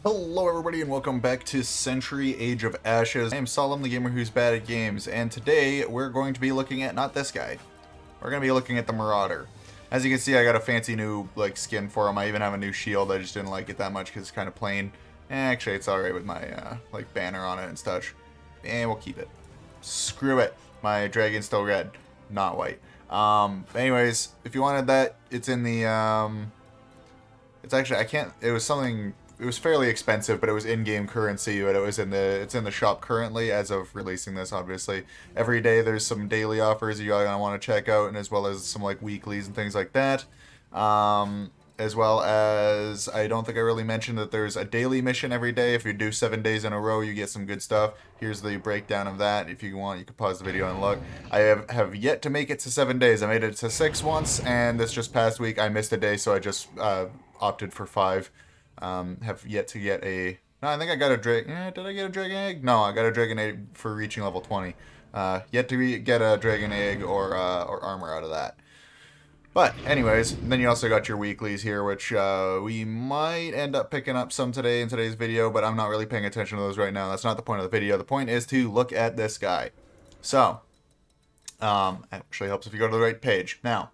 Hello everybody and welcome back to Century Age of Ashes. I am Solemn, the gamer who's bad at games, and today we're going to be looking at not this guy. We're going to be looking at the Marauder. As you can see, I got a fancy new skin for him. I even have a new shield. I just didn't like it that much because it's kind of plain. Actually, it's alright with my banner on it and such. And we'll keep it. Screw it. My dragon's still red, not white. Anyways, if you wanted that, it's in the it's actually, I can't, it was something. It was fairly expensive, but it was in-game currency, but it's in the shop currently as of releasing this, obviously. Every day there's some daily offers you're going to want to check out, and as well as some weeklies and things like that. As well as, I don't think I really mentioned that there's a daily mission every day. If you do 7 days in a row, you get some good stuff. Here's the breakdown of that. If you want, you can pause the video and look. I have yet to make it to 7 days. I made it to 6 once, and this just past week I missed a day, so I just opted for 5. Have yet to get a... No, I think I got a dragon... did I get a dragon egg? No, I got a dragon egg for reaching level 20. Yet to get a dragon egg or armor out of that. But, anyways, then you also got your weeklies here, which we might end up picking up some today in today's video, but I'm not really paying attention to those right now. That's not the point of the video. The point is to look at this guy. So, actually helps if you go to the right page. Now,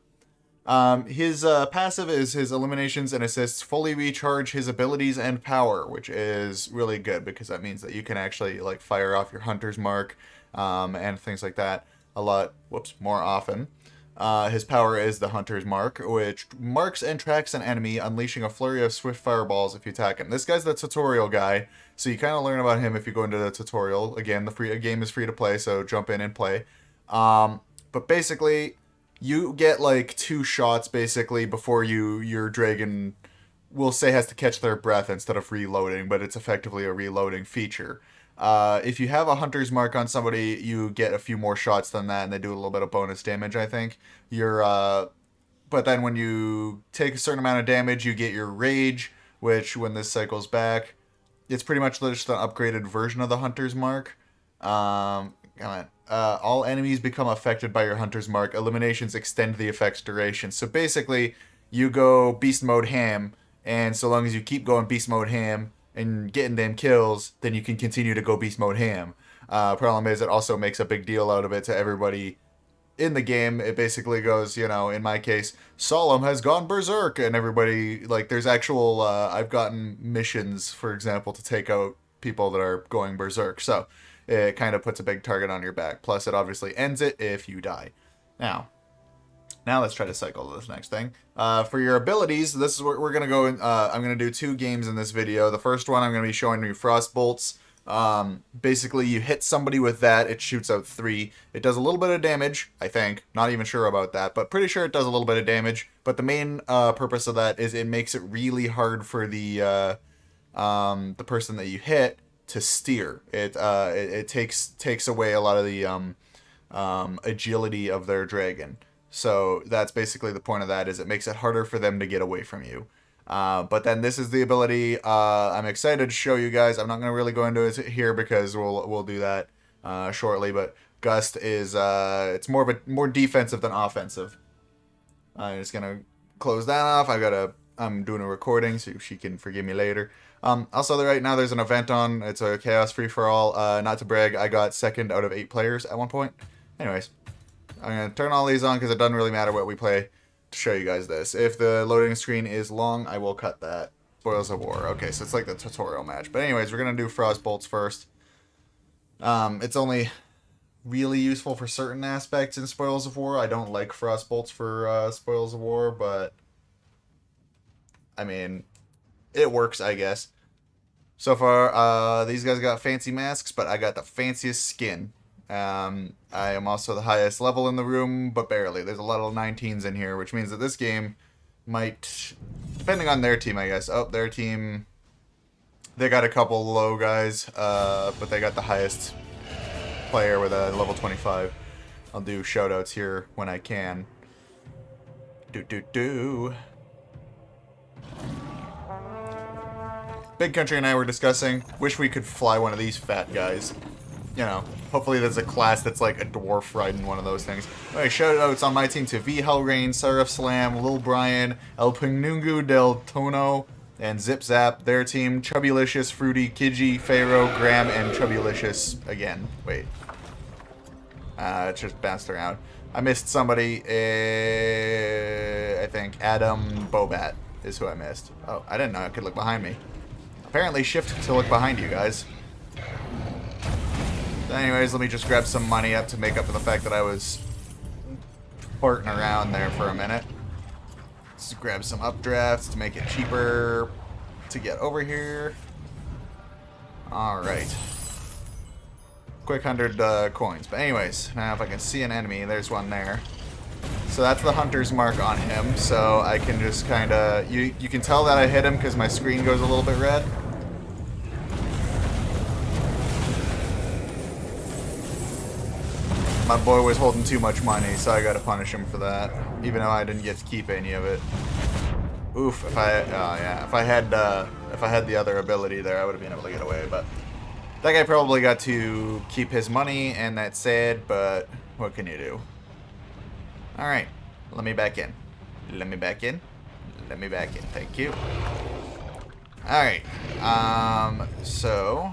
his passive is his eliminations and assists fully recharge his abilities and power, which is really good because that means that you can actually fire off your hunter's mark and things like that a lot more often. His power is the hunter's mark, which marks and tracks an enemy, unleashing a flurry of swift fireballs if you attack him. This guy's the tutorial guy, so you kind of learn about him if you go into the tutorial. Again, the game is free to play, so jump in and play. But basically, you get 2 shots basically before your dragon, will say, has to catch their breath instead of reloading, but it's effectively a reloading feature. If you have a hunter's mark on somebody, you get a few more shots than that, and they do a little bit of bonus damage, I think. But then when you take a certain amount of damage, you get your rage, which when this cycles back, it's pretty much just an upgraded version of the hunter's mark. Come on. All enemies become affected by your hunter's mark. Eliminations extend the effect's duration. So basically, you go beast mode ham, and so long as you keep going beast mode ham and getting them kills, then you can continue to go beast mode ham. Problem is, it also makes a big deal out of it to everybody in the game. It basically goes, in my case, Solemn has gone berserk, and everybody, there's actual, I've gotten missions, for example, to take out people that are going berserk. So it kind of puts a big target on your back. Plus, it obviously ends it if you die. Now let's try to cycle to this next thing. For your abilities, this is what we're going to go in. I'm going to do 2 games in this video. The first one, I'm going to be showing you Frost Bolts. Basically, you hit somebody with that, it shoots out 3. It does a little bit of damage, I think. Not even sure about that, but pretty sure it does a little bit of damage. But the main purpose of that is it makes it really hard for the person that you hit to steer. It takes away a lot of the agility of their dragon. So that's basically the point of that, is it makes it harder for them to get away from you. But then this is the ability I'm excited to show you guys. I'm not going to really go into it here because we'll do that shortly. But Gust is it's more defensive than offensive. I'm just gonna close that off. I'm doing a recording so she can forgive me later. Also, right now there's an event on. It's a chaos free for all. Not to brag, I got 2nd out of 8 players at one point. Anyways, I'm going to turn all these on because it doesn't really matter what we play to show you guys this. If the loading screen is long, I will cut that. Spoils of War. Okay, so it's like the tutorial match. But anyways, we're going to do Frost Bolts first. It's only really useful for certain aspects in Spoils of War. I don't like Frost Bolts for Spoils of War, but I mean, it works, I guess. So far, these guys got fancy masks, but I got the fanciest skin. I am also the highest level in the room, but barely. There's a lot of 19s in here, which means that this game might, depending on their team, I guess. Oh, their team, they got a couple low guys, but they got the highest player with a level 25. I'll do shoutouts here when I can. Big Country and I were discussing, wish we could fly one of these fat guys. Hopefully there's a class that's like a dwarf riding one of those things. Anyway, shoutouts on my team to V Hellrain, Seraph Slam, Lil Brian, El Pinungu del Tono, And Zip Zap, their team, Chubbylicious, Fruity, Kidgy, Pharaoh, Graham, and Chubbylicious again. Wait. It just bounced around. I missed somebody. I think Adam Bobat is who I missed. Oh, I didn't know I could look behind me. Apparently shift to look behind you guys. Anyways, let me just grab some money up to make up for the fact that I was farting around there for a minute. Let's grab some updrafts to make it cheaper to get over here. Alright. Quick 100 coins. But anyways, now if I can see an enemy, there's one there. So that's the hunter's mark on him. So I can just kind of... You can tell that I hit him because my screen goes a little bit red. My boy was holding too much money, so I gotta punish him for that. Even though I didn't get to keep any of it. Oof, if I had the other ability there, I would have been able to get away, but... That guy probably got to keep his money, and that's sad, but what can you do? Alright, let me back in. Let me back in. Let me back in, thank you. Alright, so...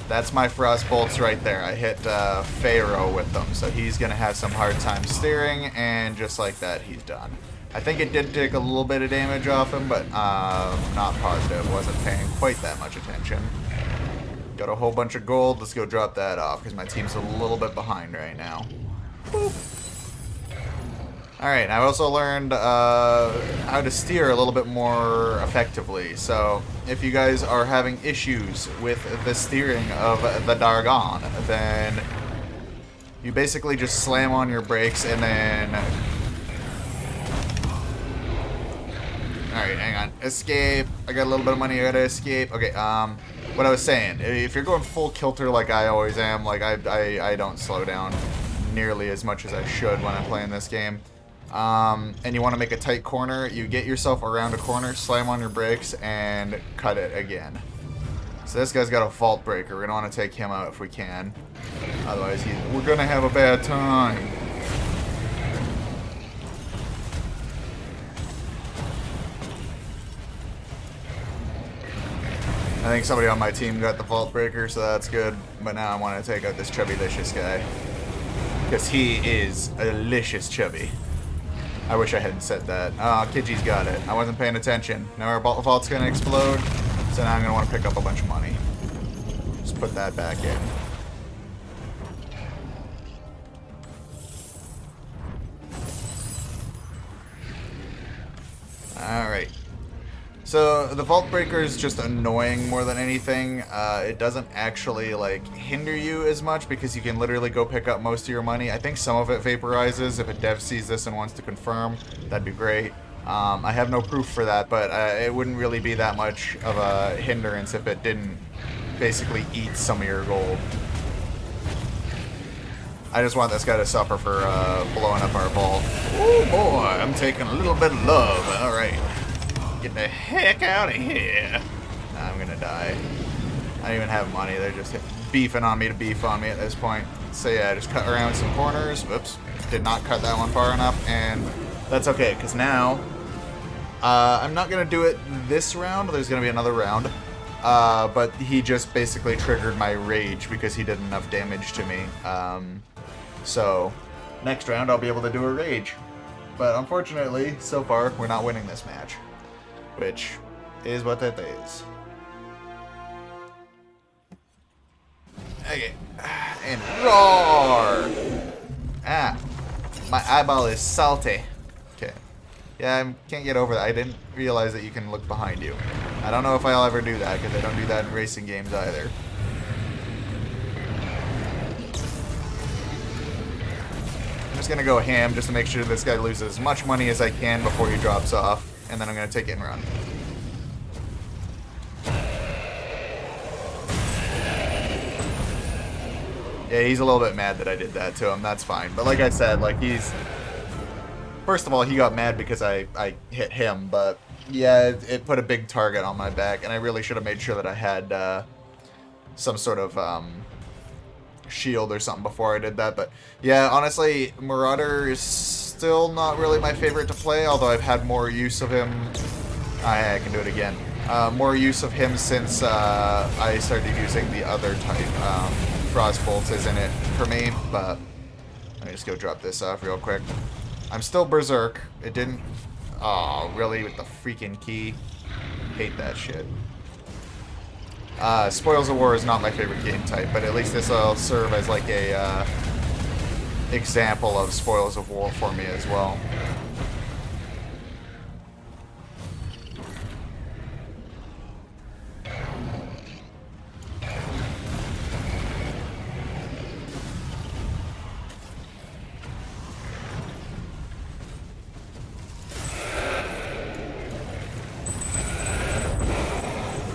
That's my frost bolts right there. I hit Pharaoh with them, so he's going to have some hard time steering, and just like that, he's done. I think it did take a little bit of damage off him, but not positive. Wasn't paying quite that much attention. Got a whole bunch of gold. Let's go drop that off, because my team's a little bit behind right now. Boop. Alright, I also learned how to steer a little bit more effectively. So, if you guys are having issues with the steering of the Dargon, then you basically just slam on your brakes and then... Alright, hang on. Escape. I got a little bit of money. I gotta escape. Okay, what I was saying, if you're going full kilter like I always am, like I don't slow down nearly as much as I should when I'm playing this game. And you want to make a tight corner, you get yourself around a corner, slam on your brakes, and cut it again. So this guy's got a vault breaker. We're going to want to take him out if we can. Otherwise, we're going to have a bad time. I think somebody on my team got the vault breaker, so that's good. But now I want to take out this Chubbylicious guy. Because he is a delicious chubby. I wish I hadn't said that. Oh, Kidgy's got it. I wasn't paying attention. Now our vault's going to explode, so now I'm going to want to pick up a bunch of money. Just put that back in. Alright. So, the Vault Breaker is just annoying more than anything. It doesn't actually, like, hinder you as much because you can literally go pick up most of your money. I think some of it vaporizes. If a dev sees this and wants to confirm, that'd be great. I have no proof for that, but it wouldn't really be that much of a hindrance if it didn't basically eat some of your gold. I just want this guy to suffer for blowing up our vault. Oh boy, I'm taking a little bit of love. Alright. Get the heck out of here. Nah, I'm gonna die. I don't even have money. They're just beefing on me to beef on me at this point. So yeah, just cut around some corners. Whoops. Did not cut that one far enough. And that's okay, because now I'm not gonna do it this round. There's gonna be another round. But he just basically triggered my rage because he did enough damage to me. So next round I'll be able to do a rage. But unfortunately, so far, we're not winning this match. Which is what that is. Okay. And roar! Ah. My eyeball is salty. Okay. Yeah, I can't get over that. I didn't realize that you can look behind you. I don't know if I'll ever do that, because I don't do that in racing games either. I'm just going to go ham just to make sure this guy loses as much money as I can before he drops off. And then I'm going to take it and run. Yeah, he's a little bit mad that I did that to him. That's fine. But like I said, like he's... First of all, he got mad because I hit him. But yeah, it put a big target on my back. And I really should have made sure that I had some sort of shield or something before I did that. But yeah, honestly, Marauder is still not really my favorite to play, although I've had more use of him I can do it again. More use of him since I started using the other type. Frostbolt isn't it for me, but let me just go drop this off real quick. I'm still Berserk. It didn't... Oh, really? With the freaking key? Hate that shit. Spoils of War is not my favorite game type, but at least this will serve as like a example of Spoils of War for me as well.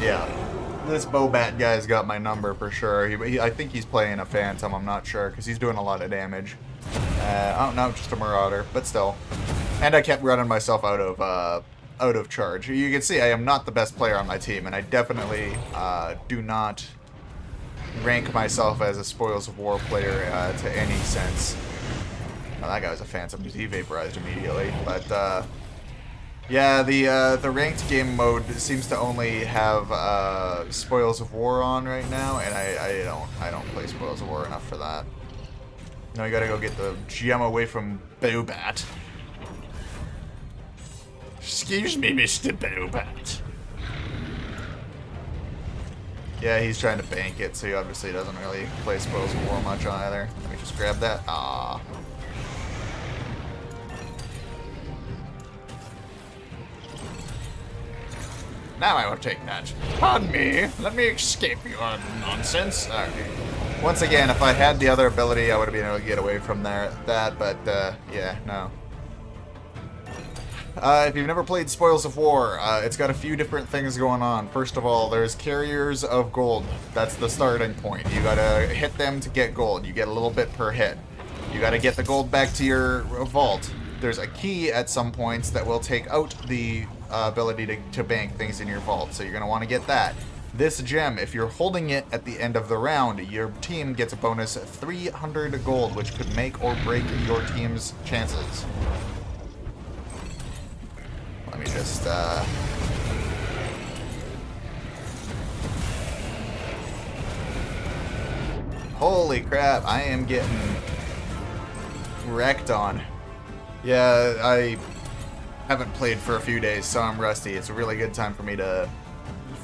Yeah, this Bobat guy's got my number for sure. I think he's playing a Phantom, I'm not sure, because he's doing a lot of damage. Oh, no, just a Marauder, but still. And I kept running myself out of charge. You can see I am not the best player on my team, and I definitely do not rank myself as a Spoils of War player to any sense. Oh, that guy was a Phantom because he vaporized immediately, but... yeah, the ranked game mode seems to only have Spoils of War on right now, and I don't play Spoils of War enough for that. No, you gotta go get the gem away from Bobat. Excuse me, Mr. Bobat. Yeah, he's trying to bank it, so he obviously doesn't really play Spoils of War much either. Let me just grab that. Ah. Now I will take that. Pardon me. Let me escape your nonsense. Once again, if I had the other ability, I would have been able to get away from that, but yeah, no. If you've never played Spoils of War, it's got a few different things going on. First of all, there's carriers of gold. That's the starting point. You gotta hit them to get gold. You get a little bit per hit. You gotta get the gold back to your vault. There's a key at some points that will take out the ability to bank things in your vault, so you're going to want to get that. This gem, if you're holding it at the end of the round, your team gets a bonus 300 gold, which could make or break your team's chances. Let me just... Holy crap, I am getting wrecked on. Yeah, I haven't played for a few days, so I'm rusty. It's a really good time for me to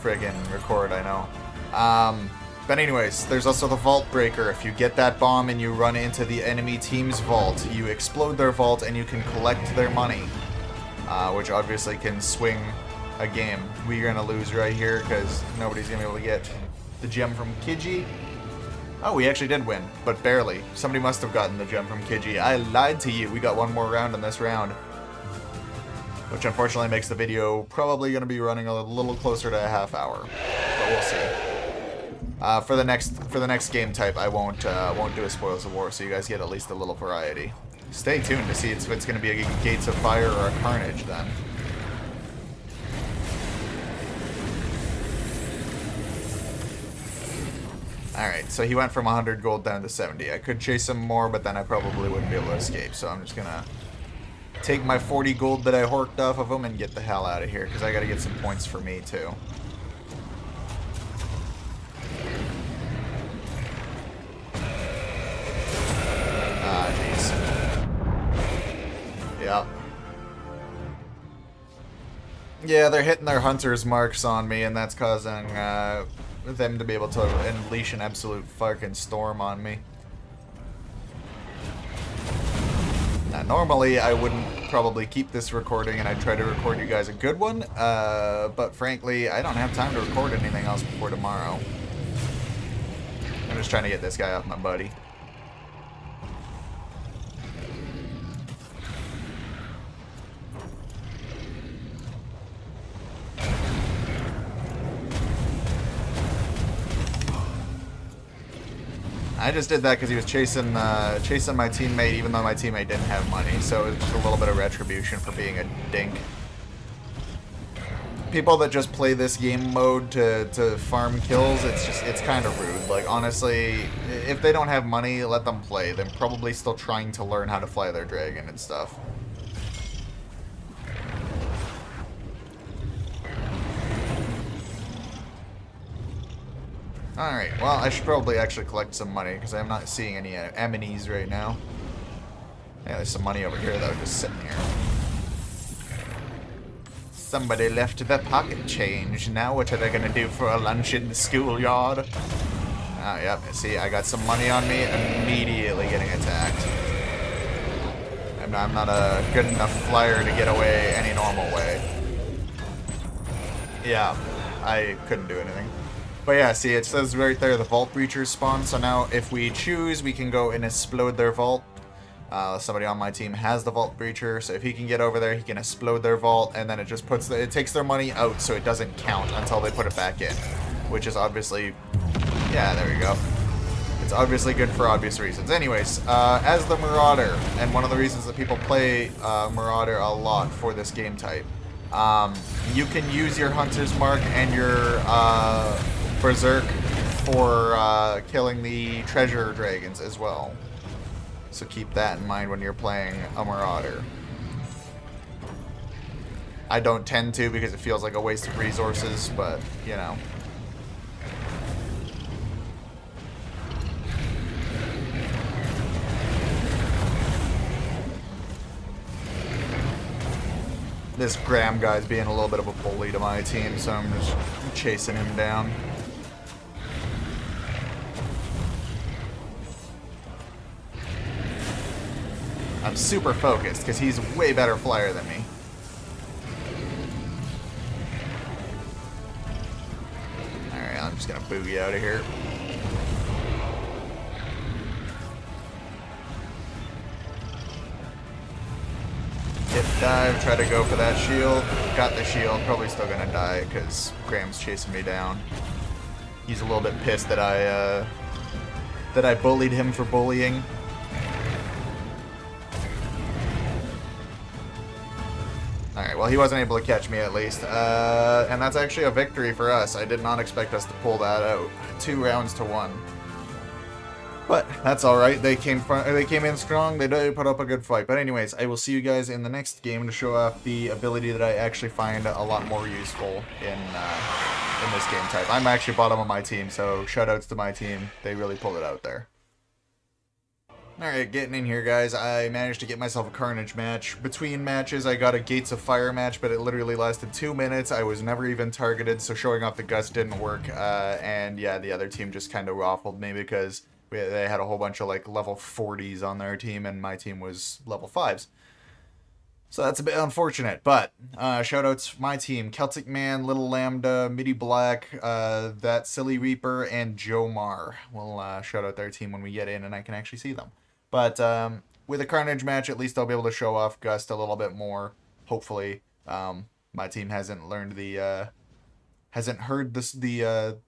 friggin' record, I know. But anyways, there's also the Vault Breaker. If you get that bomb and you run into the enemy team's vault, you explode their vault and you can collect their money, which obviously can swing a game. We're gonna lose right here because nobody's gonna be able to get the gem from Kiji. Oh, we actually did win, but barely. Somebody must have gotten the gem from Kiji. I lied to you. We got one more round in this round, which unfortunately makes the video probably going to be running a little closer to a half hour, but we'll see. For the next game type, I won't do a Spoils of War, so you guys get at least a little variety. Stay tuned to see if it's going to be a Gates of Fire or a Carnage then. Alright, so he went from 100 gold down to 70. I could chase him more, but then I probably wouldn't be able to escape, so I'm just gonna take my 40 gold that I horked off of him and get the hell out of here, because I gotta get some points for me, too. Ah, jeez. Yeah. Yeah, they're hitting their hunter's marks on me, and that's causing, them to be able to unleash an absolute fucking storm on me. Now, normally I wouldn't probably keep this recording and I'd try to record you guys a good one, but frankly, I don't have time to record anything else before tomorrow. I'm just trying to get this guy off my buddy. I just did that because he was chasing my teammate, even though my teammate didn't have money. So it was just a little bit of retribution for being a dink. People that just play this game mode to farm kills, it's kind of rude. Like, honestly, if they don't have money, let them play. They're probably still trying to learn how to fly their dragon and stuff. Alright, well, I should probably actually collect some money, because I'm not seeing any amenities right now. Yeah, there's some money over here, though, just sitting here. Somebody left the pocket change. Now what are they going to do for a lunch in the schoolyard? Oh, yep, see, I got some money on me, immediately getting attacked. I'm not a good enough flyer to get away any normal way. Yeah, I couldn't do anything. But yeah, see, it says right there the vault breachers spawn, so now if we choose, we can go and explode their vault. Somebody on my team has the vault breacher, so if he can get over there, he can explode their vault, and then it just puts it takes their money out, so it doesn't count until they put it back in, which is obviously, yeah, there we go. It's obviously good for obvious reasons. Anyways, as the Marauder, and one of the reasons that people play Marauder a lot for this game type, you can use your Hunter's Mark and your Berserk for killing the treasure dragons as well. So keep that in mind when you're playing a Marauder. I don't tend to because it feels like a waste of resources, but, you know. This Graham guy's being a little bit of a bully to my team, so I'm just chasing him down. I'm super focused, because he's a way better flyer than me. Alright, I'm just gonna boogie out of here. Hit dive, try to go for that shield. Got the shield, probably still gonna die, because Graham's chasing me down. He's a little bit pissed that I bullied him for bullying. Alright, well, he wasn't able to catch me at least. And that's actually a victory for us. I did not expect us to pull that out. 2 rounds to 1. But that's alright. They came in strong. They did put up a good fight. But anyways, I will see you guys in the next game to show off the ability that I actually find a lot more useful in this game type. I'm actually bottom of my team, so shoutouts to my team. They really pulled it out there. Alright, getting in here, guys. I managed to get myself a Carnage match. Between matches, I got a Gates of Fire match, but it literally lasted 2 minutes. I was never even targeted, so showing off the Gust didn't work. And yeah, the other team just kind of waffled me because they had a whole bunch of like level 40s on their team, and my team was level 5s. So that's a bit unfortunate, but shoutouts to my team: Celtic Man, Little Lambda, Midi Black, That Silly Reaper, and Joe Mar. We'll shout out their team when we get in and I can actually see them. But with a Carnage match, at least I'll be able to show off Gust a little bit more. Hopefully, my team hasn't heard the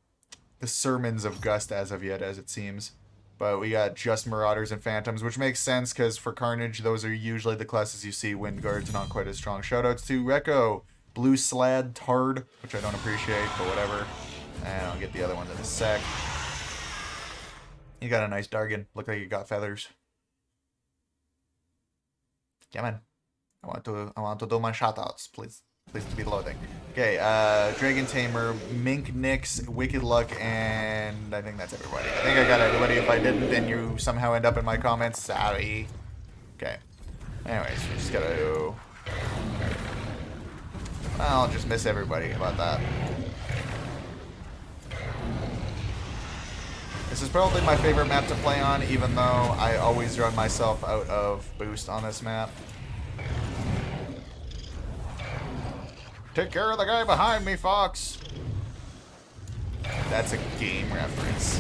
sermons of Gust as of yet, as it seems. But we got just Marauders and Phantoms, which makes sense because for Carnage, those are usually the classes you see. Wind Guard's not quite as strong. Shoutouts to Rekko, Blue Slad, Tard, which I don't appreciate, but whatever. And I'll get the other one in a sec. You got a nice Dargan. Look like you got feathers. Come on. I want to do my shoutouts, please. Please be loading. Okay, Dragon Tamer, Mink Nix, Wicked Luck, and I think that's everybody. I think I got everybody. If I didn't, then you somehow end up in my comments. Sorry. Okay. Anyways, we just gotta... Well, I'll just miss everybody. How about that? This is probably my favorite map to play on, even though I always run myself out of boost on this map. Take care of the guy behind me, Fox! That's a game reference.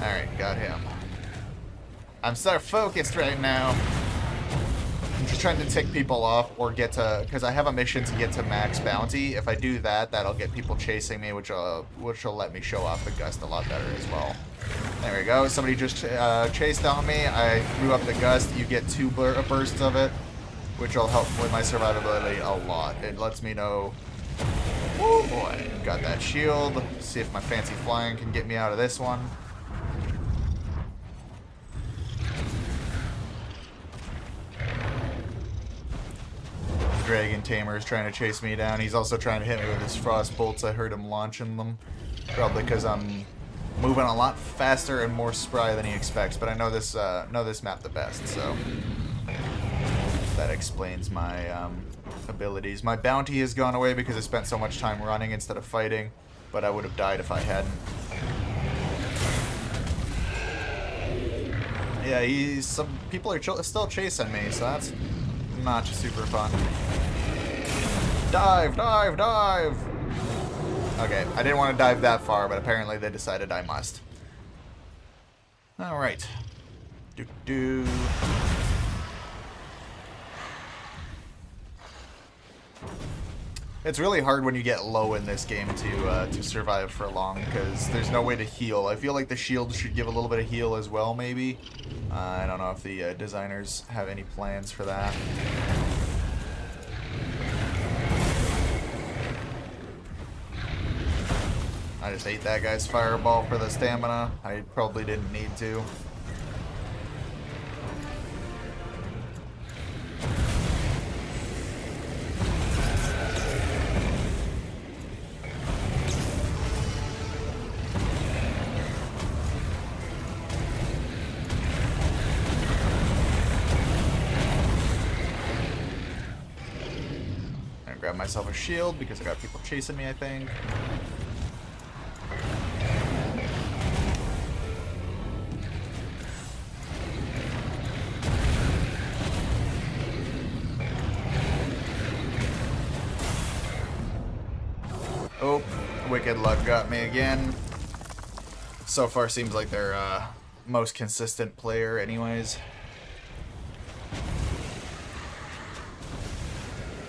Alright, got him. I'm so focused right now. I'm just trying to tick people off or get to... Because I have a mission to get to max bounty. If I do that, that'll get people chasing me, which will let me show off the Gust a lot better as well. There we go. Somebody just chased on me. I threw up the Gust. You get 2 bursts of it, which will help with my survivability a lot. It lets me know... Oh boy. Got that shield. See if my fancy flying can get me out of this one. dragon tamer is trying to chase me down. He's also trying to hit me with his frost bolts. I heard him launching them. Probably because I'm moving a lot faster and more spry than he expects. But I know this map the best, so that explains my abilities. My bounty has gone away because I spent so much time running instead of fighting. But I would have died if I hadn't. Yeah, some people are still chasing me, so that's not super fun. Dive, dive, dive! Okay, I didn't want to dive that far, but apparently they decided I must. Alright. Do-do. It's really hard when you get low in this game to survive for long, because there's no way to heal. I feel like the shield should give a little bit of heal as well, maybe. I don't know if the designers have any plans for that. I just ate that guy's fireball for the stamina. I probably didn't need to. Grab myself a shield because I got people chasing me, I think. Oh, Wicked Luck got me again. So far seems like their most consistent player anyways.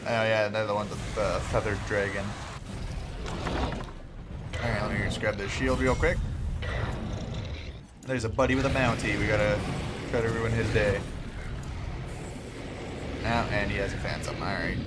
Oh yeah, they're the ones with the feathered dragon. Alright, let me just grab this shield real quick. There's a buddy with a bounty. We gotta try to ruin his day. Now, and he has a phantom. Alright.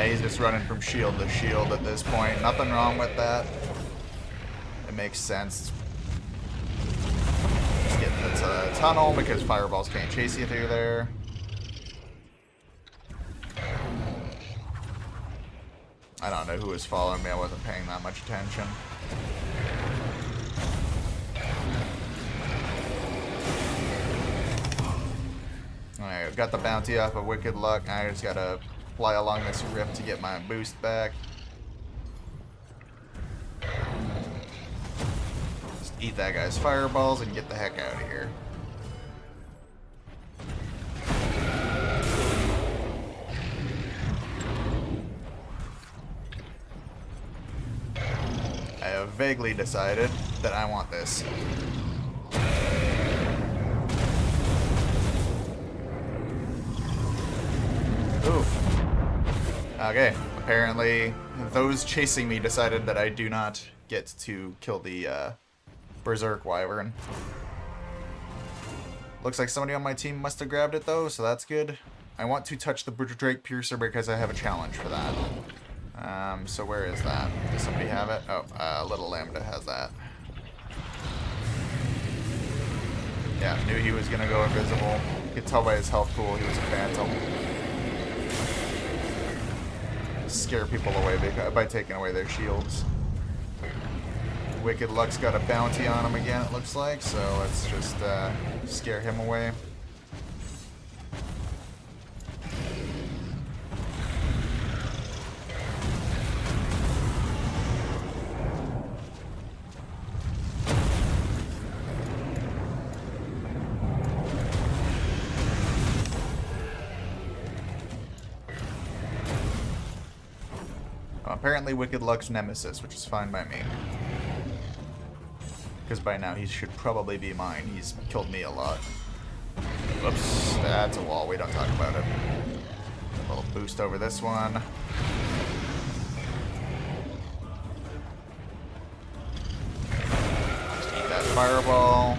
He's just running from shield to shield at this point. Nothing wrong with that. It makes sense. Just get into the tunnel because fireballs can't chase you through there. I don't know who was following me. I wasn't paying that much attention. Alright, got the bounty off of Wicked Luck. I just gotta fly along this rift to get my boost back. Just eat that guy's fireballs and get the heck out of here. I have vaguely decided that I want this. Oof. Okay, apparently those chasing me decided that I do not get to kill the Berserk Wyvern. Looks like somebody on my team must have grabbed it though, so that's good. I want to touch the Drake Piercer because I have a challenge for that. So where is that? Does somebody have it? Oh, Little Lambda has that. Yeah, knew he was gonna go invisible. You could tell by his health pool he was a phantom. Scare people away by taking away their shields. Wicked Luck's got a bounty on him again, it looks like, so let's just scare him away. Apparently Wicked Luck's nemesis, which is fine by me. Because by now he should probably be mine. He's killed me a lot. Whoops, that's a wall. We don't talk about it. A little boost over this one. Just eat that fireball.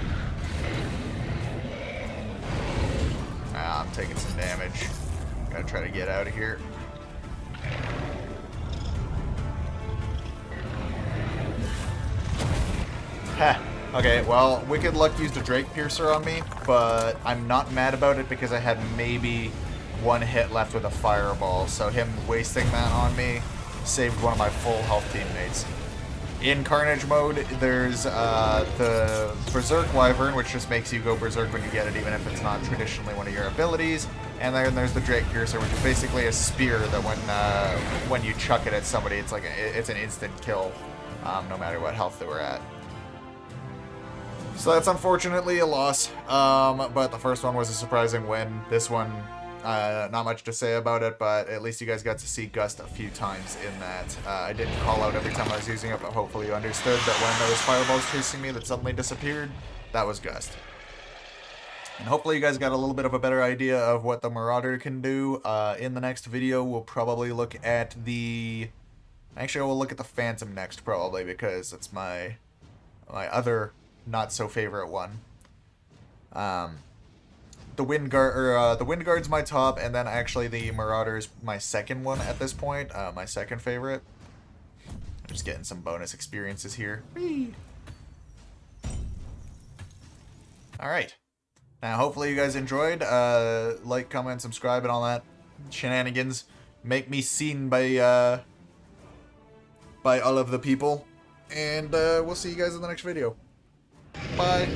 Ah, I'm taking some damage. Gotta try to get out of here. Heh. Okay, well, Wicked Luck used a Drake Piercer on me, but I'm not mad about it because I had maybe one hit left with a fireball, so him wasting that on me saved one of my full health teammates. In Carnage mode, there's the Berserk Wyvern, which just makes you go Berserk when you get it, even if it's not traditionally one of your abilities. And then there's the Drake Piercer, which is basically a spear that when you chuck it at somebody, it's an instant kill, no matter what health they were at. So that's unfortunately a loss, but the first one was a surprising win. This one, not much to say about it, but at least you guys got to see Gust a few times in that. I didn't call out every time I was using it, but hopefully you understood that when there was fireballs chasing me that suddenly disappeared, that was Gust. And hopefully you guys got a little bit of a better idea of what the Marauder can do. In the next video, we'll probably look at the... Actually, we'll look at the Phantom next, probably, because it's my other not-so-favorite one. The Windguard's my top, and then actually the Marauder's my second one at this point, my second favorite. I'm just getting some bonus experiences here. Whee! Alright. Now, hopefully you guys enjoyed. Like, comment, subscribe, and all that shenanigans. Make me seen by all of the people. And we'll see you guys in the next video. Bye!